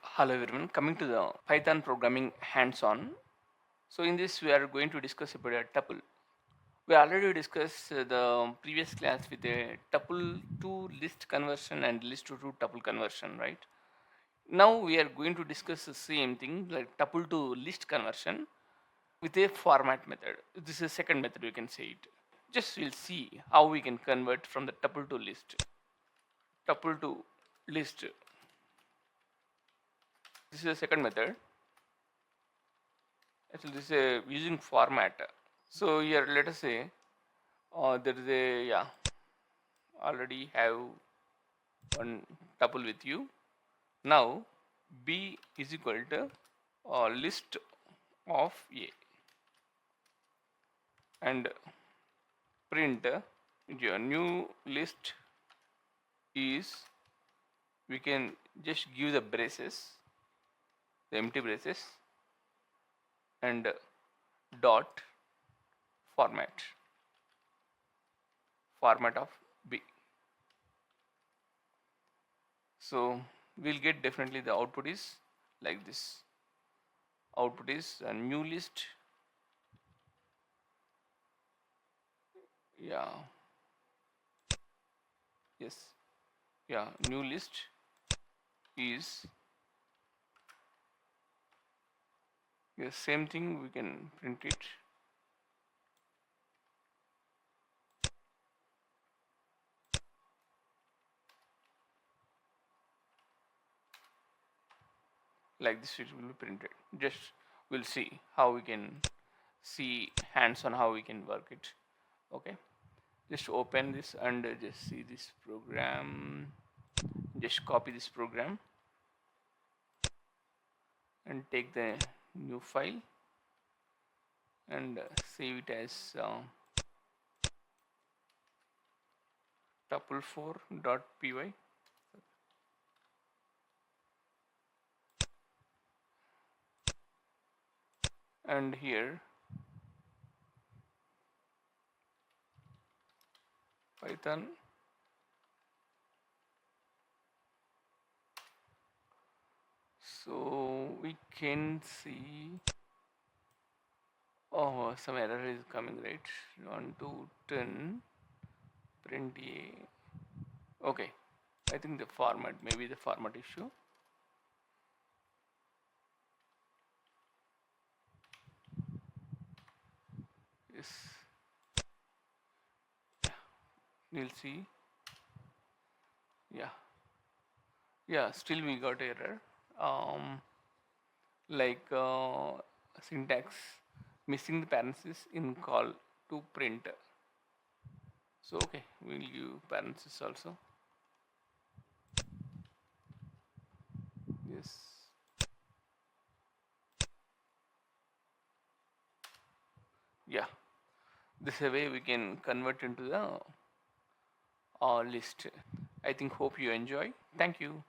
Hello everyone, coming to the Python programming hands-on. So in this we are going to discuss about a tuple. We already discussed the previous class with a tuple to list conversion and list to tuple conversion, right? Now we are going to discuss the same thing like tuple to list conversion with a format method. This is a second method, you can say it. Just we'll see how we can convert from the tuple to list. Tuple to list. This is a second method. Actually, this is using format. So here, let us say there is a already have one tuple with you. Now B is equal to list of A and print your new list is, we can just give the braces, the empty braces, and dot format of B. So we'll get definitely the output is like this. Output is a new list. New list is same thing, we can print it. Like this it will be printed. Just we'll see how we can see hands on how we can work it. Okay, just open this and just see this program. Just copy this program and take the new file and save it as tuple4.py. and here Python so we can see some error is coming, right? 1 to 10 print A. Okay, I think the format, maybe the format issue. Yes, we'll see. Still we got error, like syntax missing the parentheses in call to print. So okay, we'll give parentheses also. Yes, this is a way we can convert into the list. I think, hope you enjoy. Thank you.